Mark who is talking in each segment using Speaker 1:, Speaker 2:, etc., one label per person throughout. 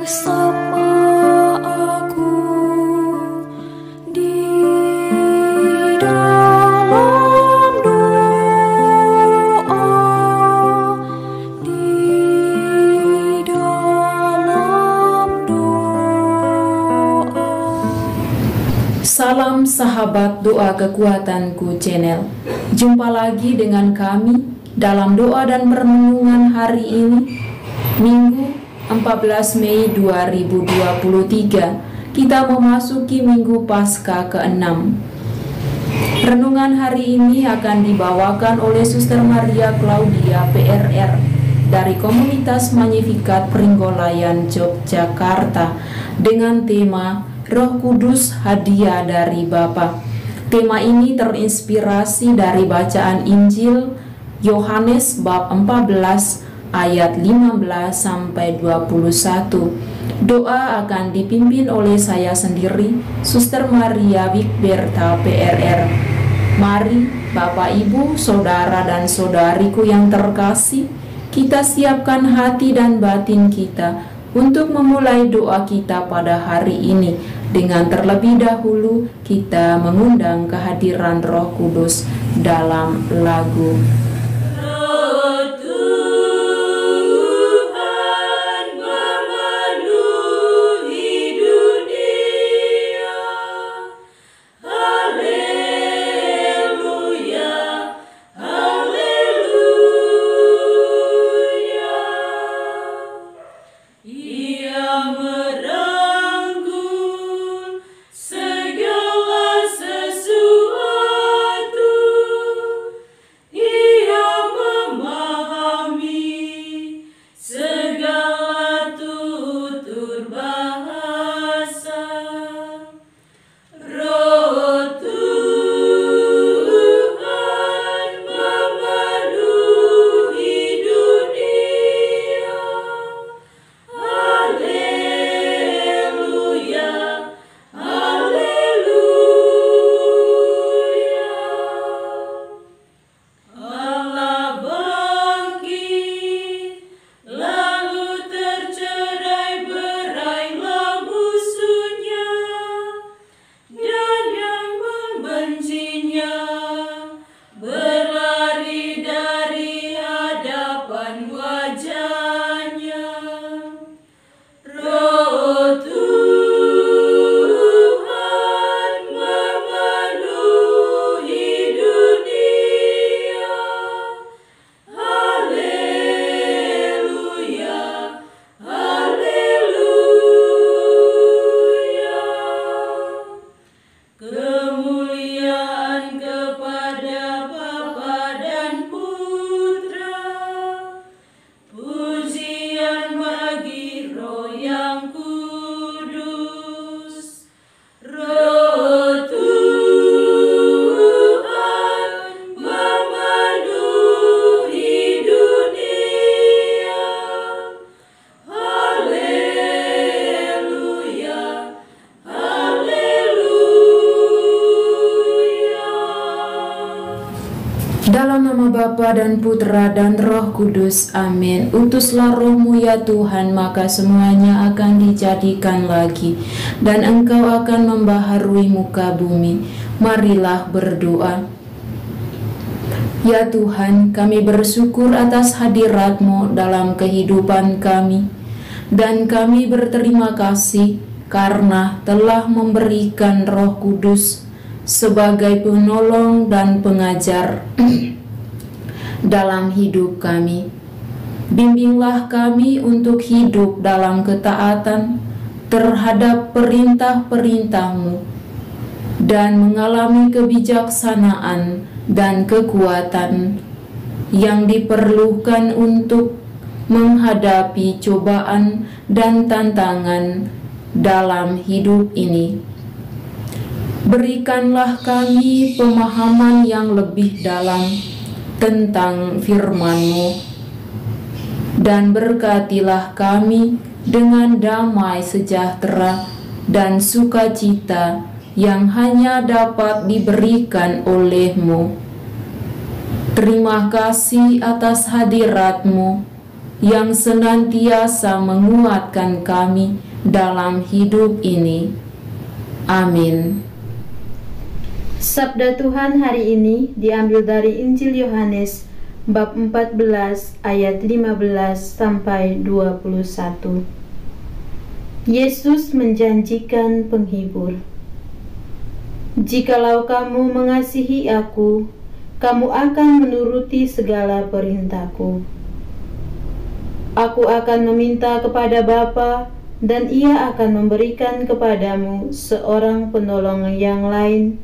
Speaker 1: bersama aku di dalam doa, di dalam doa.
Speaker 2: Salam sahabat doa kekuatanku channel. Jumpa lagi dengan kami dalam doa dan perenungan hari ini, Minggu 14 Mei 2023. Kita memasuki Minggu Paskah ke-6. Renungan hari ini akan dibawakan oleh Suster Maria Claudia PRR dari Komunitas Magnificat Pringgolayan Yogyakarta dengan tema Roh Kudus Hadiah dari Bapa. Tema ini terinspirasi dari bacaan Injil Yohanes bab 14 ayat 15 sampai 21. Doa akan dipimpin oleh saya sendiri, Suster Maria Wigberta PRR. Mari Bapak Ibu, Saudara dan Saudariku yang terkasih, kita siapkan hati dan batin kita untuk memulai doa kita pada hari ini. Dengan terlebih dahulu kita mengundang kehadiran Roh Kudus dalam lagu. Dalam nama Bapa dan Putra dan Roh Kudus, amin. Utuslah Roh-Mu ya Tuhan, maka semuanya akan dijadikan lagi, dan Engkau akan membaharui muka bumi. Marilah berdoa. Ya Tuhan, kami bersyukur atas hadirat-Mu dalam kehidupan kami, dan kami berterima kasih karena telah memberikan Roh Kudus sebagai penolong dan pengajar dalam hidup kami. Bimbinglah kami untuk hidup dalam ketaatan terhadap perintah-perintah-Mu dan mengalami kebijaksanaan dan kekuatan yang diperlukan untuk menghadapi cobaan dan tantangan dalam hidup ini. Berikanlah kami pemahaman yang lebih dalam tentang firman-Mu, dan berkatilah kami dengan damai sejahtera dan sukacita yang hanya dapat diberikan oleh-Mu. Terima kasih atas hadirat-Mu yang senantiasa menguatkan kami dalam hidup ini. Amin.
Speaker 3: Sabda Tuhan hari ini diambil dari Injil Yohanes bab 14 ayat 15 sampai 21. Yesus menjanjikan penghibur. Jikalau kamu mengasihi aku, kamu akan menuruti segala perintahku. Aku akan meminta kepada Bapa, dan Ia akan memberikan kepadamu seorang penolong yang lain,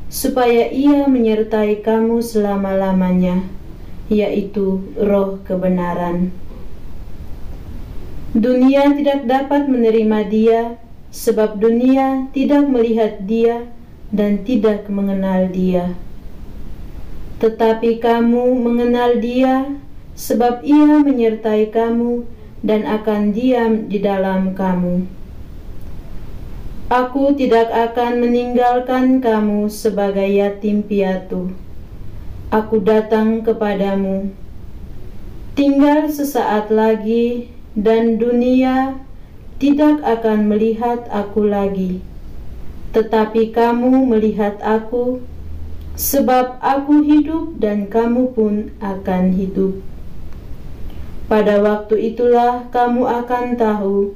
Speaker 3: supaya Ia menyertai kamu selama-lamanya, yaitu Roh kebenaran. Dunia tidak dapat menerima Dia, sebab dunia tidak melihat Dia dan tidak mengenal Dia. Tetapi kamu mengenal Dia, sebab Ia menyertai kamu dan akan diam di dalam kamu. Aku tidak akan meninggalkan kamu sebagai yatim piatu. Aku datang kepadamu. Tinggal sesaat lagi, dan dunia tidak akan melihat aku lagi. Tetapi kamu melihat aku, sebab aku hidup dan kamu pun akan hidup. Pada waktu itulah kamu akan tahu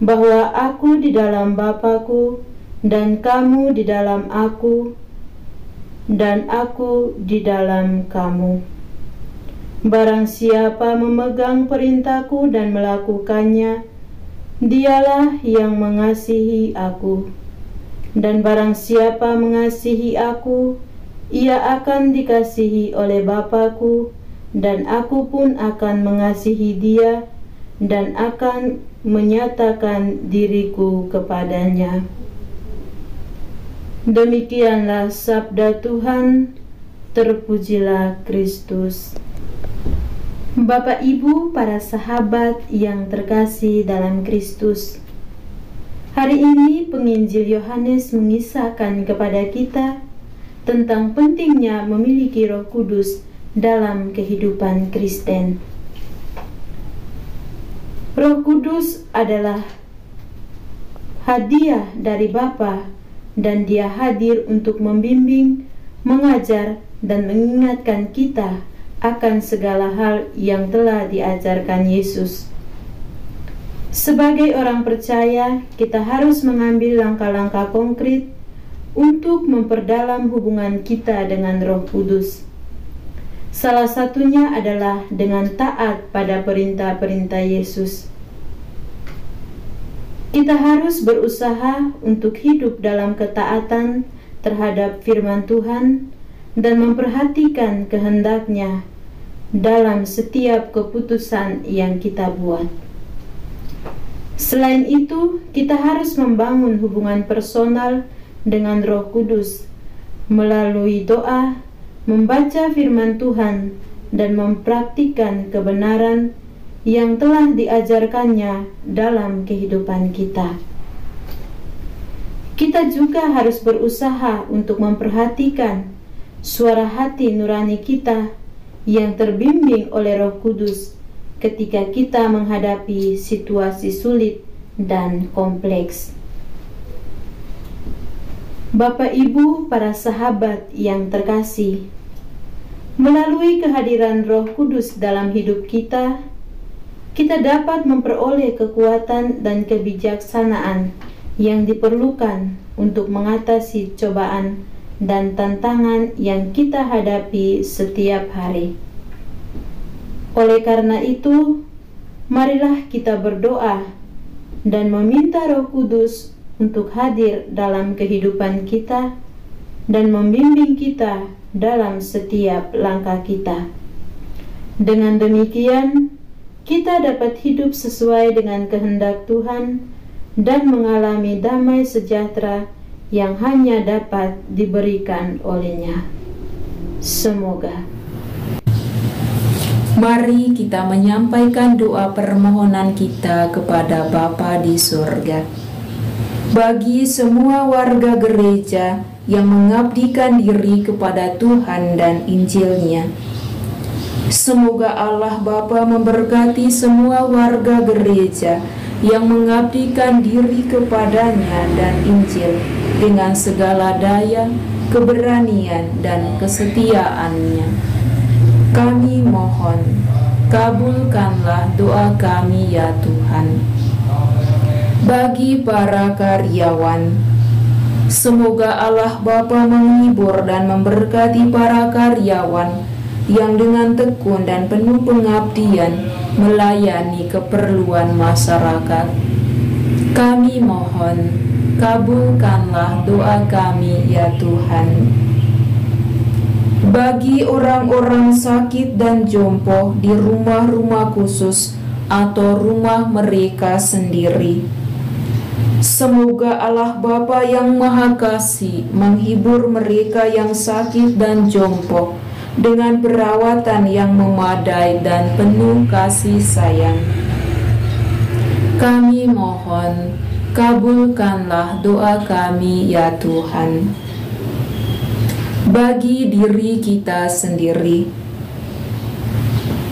Speaker 3: bahwa aku di dalam Bapa-Ku, dan kamu di dalam aku, dan aku di dalam kamu. Barang siapa memegang perintahku dan melakukannya, dialah yang mengasihi aku. Dan barang siapa mengasihi aku, ia akan dikasihi oleh Bapa-Ku, dan aku pun akan mengasihi dia, dan akan menyatakan diriku kepadanya. Demikianlah sabda Tuhan. Terpujilah Kristus. Bapak, Ibu, para sahabat yang terkasih dalam Kristus, hari ini penginjil Yohanes mengisahkan kepada kita tentang pentingnya memiliki Roh Kudus dalam kehidupan Kristen. Roh Kudus adalah hadiah dari Bapa, dan Dia hadir untuk membimbing, mengajar, dan mengingatkan kita akan segala hal yang telah diajarkan Yesus. Sebagai orang percaya, kita harus mengambil langkah-langkah konkret untuk memperdalam hubungan kita dengan Roh Kudus. Salah satunya adalah dengan taat pada perintah-perintah Yesus. Kita harus berusaha untuk hidup dalam ketaatan terhadap firman Tuhan dan memperhatikan kehendak-Nya dalam setiap keputusan yang kita buat. Selain itu, kita harus membangun hubungan personal dengan Roh Kudus melalui doa, membaca firman Tuhan, dan mempraktikkan kebenaran yang telah diajarkannya dalam kehidupan kita. Kita juga harus berusaha untuk memperhatikan suara hati nurani kita yang terbimbing oleh Roh Kudus ketika kita menghadapi situasi sulit dan kompleks. Bapak, Ibu, para sahabat yang terkasih, melalui kehadiran Roh Kudus dalam hidup kita, kita dapat memperoleh kekuatan dan kebijaksanaan yang diperlukan untuk mengatasi cobaan dan tantangan yang kita hadapi setiap hari. Oleh karena itu, marilah kita berdoa dan meminta Roh Kudus untuk hadir dalam kehidupan kita dan membimbing kita dalam setiap langkah kita. Dengan demikian, kita dapat hidup sesuai dengan kehendak Tuhan dan mengalami damai sejahtera yang hanya dapat diberikan oleh-Nya. Semoga.
Speaker 2: Mari kita menyampaikan doa permohonan kita kepada Bapa di surga. Bagi semua warga gereja yang mengabdikan diri kepada Tuhan dan Injil-Nya, Semoga Allah Bapa memberkati semua warga gereja yang mengabdikan diri kepadanya dan Injil dengan segala daya, keberanian, dan kesetiaannya. Kami mohon, kabulkanlah doa kami ya Tuhan. Bagi para karyawan, semoga Allah Bapa menghibur dan memberkati para karyawan yang dengan tekun dan penuh pengabdian melayani keperluan masyarakat. Kami mohon, kabulkanlah doa kami ya Tuhan. Bagi orang-orang sakit dan jompo di rumah-rumah khusus atau rumah mereka sendiri, semoga Allah Bapa yang Maha Kasih menghibur mereka yang sakit dan jompo dengan perawatan yang memadai dan penuh kasih sayang. Kami mohon, kabulkanlah doa kami ya Tuhan. Bagi diri kita sendiri,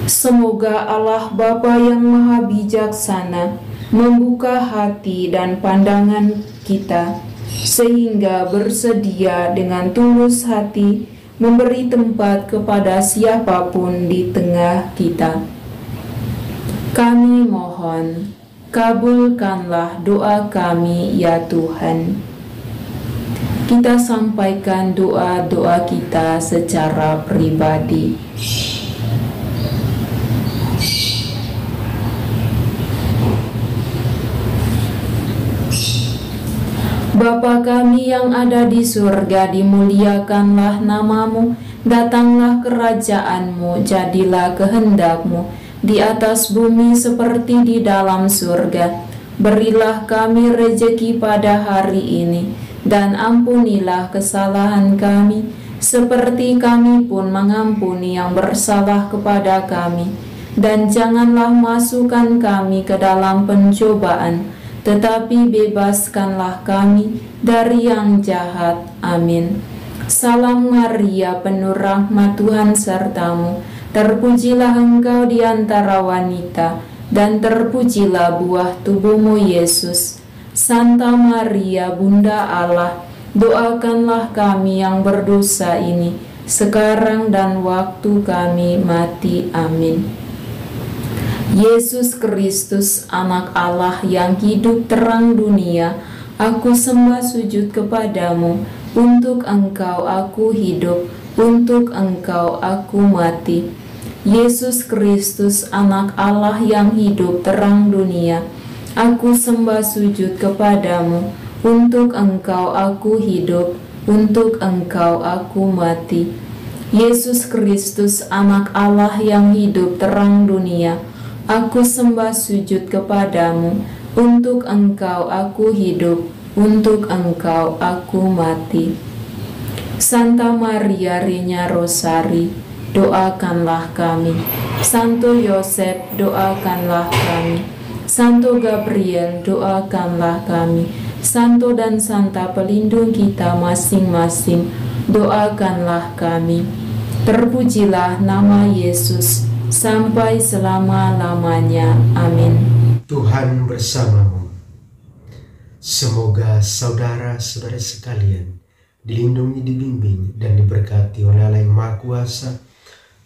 Speaker 2: semoga Allah Bapa yang Maha Bijaksana membuka hati dan pandangan kita sehingga bersedia dengan tulus hati memberi tempat kepada siapapun di tengah kita. Kami mohon, kabulkanlah doa kami ya Tuhan. Kita sampaikan doa-doa kita secara pribadi. Bapa kami yang ada di surga, dimuliakanlah namamu, datanglah kerajaanmu, jadilah kehendakmu di atas bumi seperti di dalam surga. Berilah kami rejeki pada hari ini, dan ampunilah kesalahan kami, seperti kami pun mengampuni yang bersalah kepada kami. Dan janganlah masukkan kami ke dalam pencobaan, tetapi bebaskanlah kami dari yang jahat. Amin. Salam Maria, penuh rahmat, Tuhan sertamu. Terpujilah engkau di antara wanita, dan terpujilah buah tubuhmu Yesus. Santa Maria, Bunda Allah, doakanlah kami yang berdosa ini, sekarang dan waktu kami mati. Amin. Yesus Kristus, anak Allah yang hidup terang dunia, aku sembah sujud kepadamu. Untuk engkau aku hidup, untuk engkau aku mati. Yesus Kristus, anak Allah yang hidup terang dunia, aku sembah sujud kepadamu. Untuk engkau aku hidup, untuk engkau aku mati. Yesus Kristus, anak Allah yang hidup terang dunia, aku sembah sujud kepadamu. Untuk engkau aku hidup, untuk engkau aku mati. Santa Maria Regina Rosari, doakanlah kami. Santo Yosef, doakanlah kami. Santo Gabriel, doakanlah kami. Santo dan Santa pelindung kita masing-masing, doakanlah kami. Terpujilah nama Yesus sampai selama-lamanya. Amin.
Speaker 4: Tuhan bersamamu. Semoga saudara-saudara sekalian dilindungi, dibimbing, dan diberkati oleh Allah yang Maha Kuasa,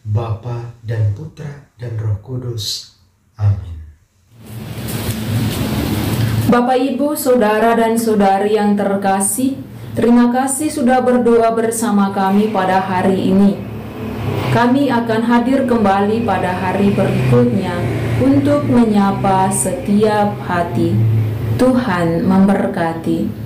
Speaker 4: Bapa dan Putra dan Roh Kudus. Amin.
Speaker 2: Bapak, Ibu, Saudara, dan Saudari yang terkasih, terima kasih sudah berdoa bersama kami pada hari ini. Kami akan hadir kembali pada hari berikutnya untuk menyapa setiap hati. Tuhan memberkati.